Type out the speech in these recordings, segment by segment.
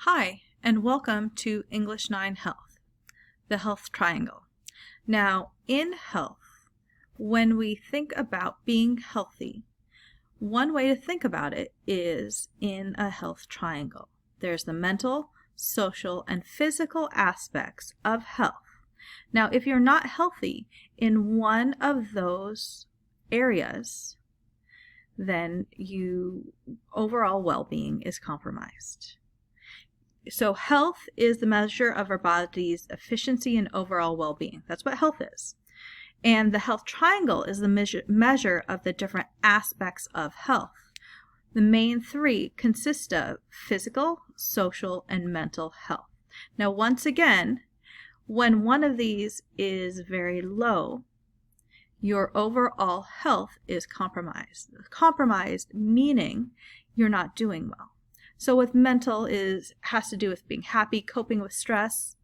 Hi, and welcome to English 9 Health, the health triangle. Now, in health, when we think about being healthy, one way to think about it is in a health triangle. There's the mental, social, and physical aspects of health. Now, if you're not healthy in one of those areas, then overall well-being is compromised. So health is the measure of our body's efficiency and overall well-being. That's what health is. And the health triangle is the measure of the different aspects of health. The main three consist of physical, social, and mental health. Now, once again, when one of these is very low, your overall health is compromised. Compromised meaning you're not doing well. So with mental has to do with being happy, coping with stress.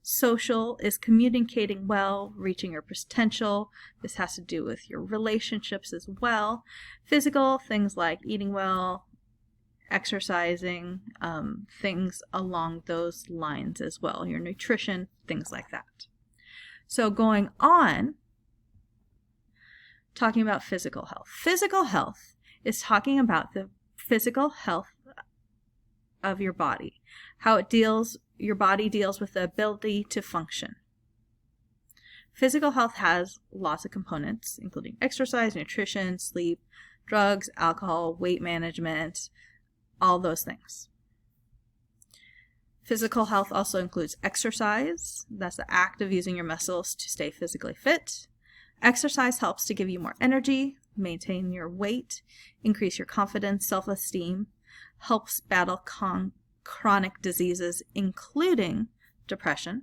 Social is communicating well, reaching your potential. This has to do with your relationships as well. Physical, things like eating well, exercising, things along those lines as well. Your nutrition, things like that. So going on, talking about physical health. Physical health is talking about the physical health of your body, how your body deals with the ability to function. Physical health has lots of components, including exercise, nutrition, sleep, drugs, alcohol, weight management, all those things. Physical health also includes exercise. That's the act of using your muscles to stay physically fit. Exercise helps to give you more energy, maintain your weight, increase your confidence, self-esteem, helps battle chronic diseases, including depression.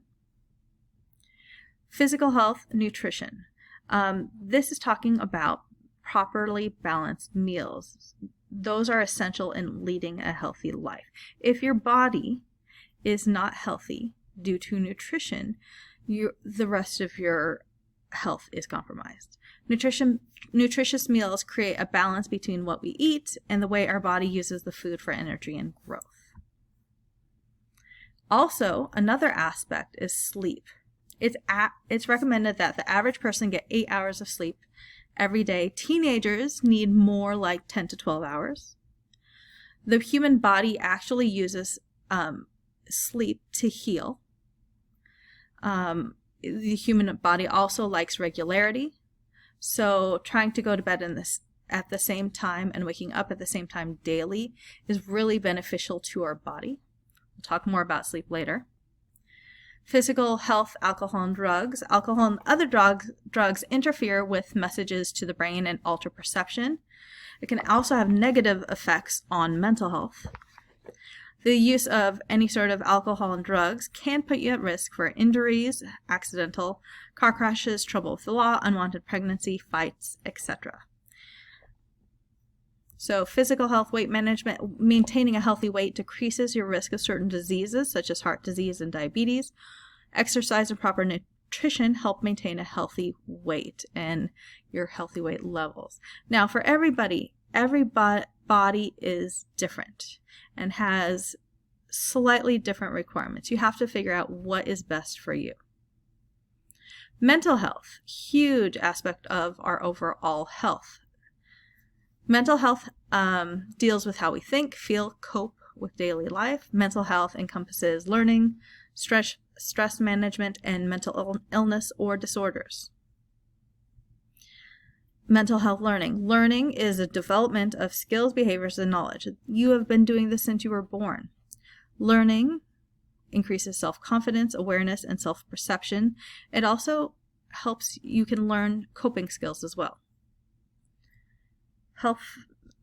Physical health, nutrition. This is talking about properly balanced meals. Those are essential in leading a healthy life. If your body is not healthy due to nutrition, the rest of your health is compromised. Nutritious meals create a balance between what we eat and the way our body uses the food for energy and growth. Also, another aspect is sleep. It's recommended that the average person get 8 hours of sleep every day. Teenagers need more, like 10 to 12 hours. The human body actually uses sleep to heal. The human body also likes regularity. So trying to go to bed at the same time and waking up at the same time daily is really beneficial to our body. We'll talk more about sleep later. Physical health, alcohol and drugs. Alcohol and other drugs interfere with messages to the brain and alter perception. It can also have negative effects on mental health. The use of any sort of alcohol and drugs can put you at risk for injuries, accidental car crashes, trouble with the law, unwanted pregnancy, fights, etc. So physical health, weight management, maintaining a healthy weight decreases your risk of certain diseases such as heart disease and diabetes. Exercise and proper nutrition help maintain a healthy weight and your healthy weight levels. Now for everybody body is different and has slightly different requirements. You have to figure out what is best for you. Mental health, huge aspect of our overall health. Mental health deals with how we think, feel, cope with daily life. Mental health encompasses learning, stress management, and mental illness or disorders. Mental health learning. Learning is a development of skills, behaviors, and knowledge. You have been doing this since you were born. Learning increases self-confidence, awareness, and self-perception. It also helps you can learn coping skills as well.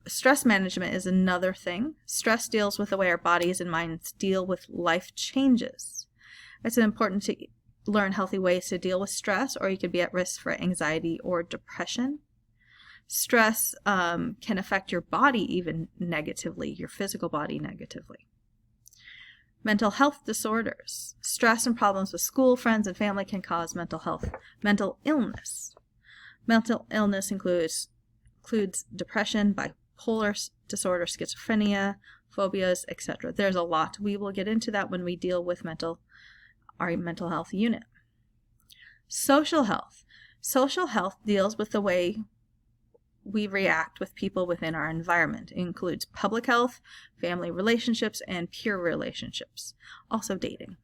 Stress management is another thing. Stress deals with the way our bodies and minds deal with life changes. It's important to learn healthy ways to deal with stress, or you could be at risk for anxiety or depression. Stress can affect your body even negatively, your physical body negatively. Mental health disorders. Stress and problems with school, friends, and family can cause mental illness. Mental illness includes depression, bipolar disorder, schizophrenia, phobias, etc. There's a lot. We will get into that when we deal with our mental health unit. Social health. Social health deals with the way we react with people within our environment. It includes public health, family relationships, and peer relationships. Also dating.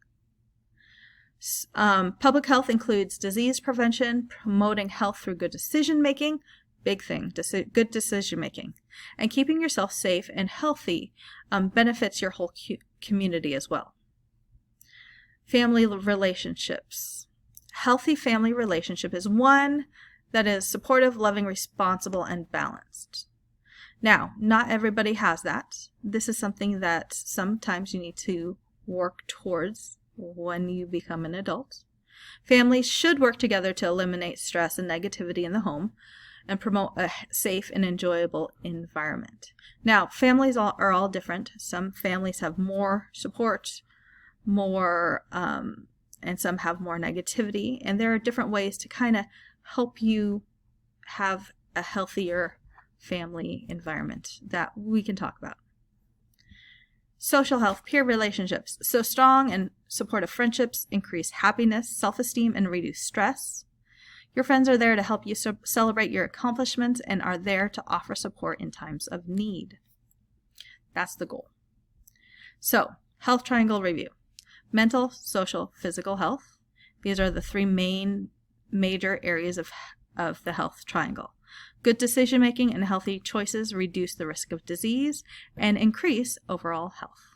Public health includes disease prevention, promoting health through good decision making, big thing, good decision making, and keeping yourself safe and healthy benefits your whole community as well. Family relationships. Healthy family relationship is one that is supportive, loving, responsible, and balanced. Now, not everybody has that. This is something that sometimes you need to work towards when you become an adult. Families should work together to eliminate stress and negativity in the home and promote a safe and enjoyable environment. Now, families are all different. Some families have more support, and some have more negativity, and there are different ways to kind of help you have a healthier family environment that we can talk about. Social health, peer relationships. So strong and supportive friendships increase happiness, self-esteem, and reduce stress. Your friends are there to help you celebrate your accomplishments and are there to offer support in times of need. That's the goal. So, health triangle review. Mental, social, physical health. These are the three major areas of the health triangle. Good decision making and healthy choices reduce the risk of disease and increase overall health.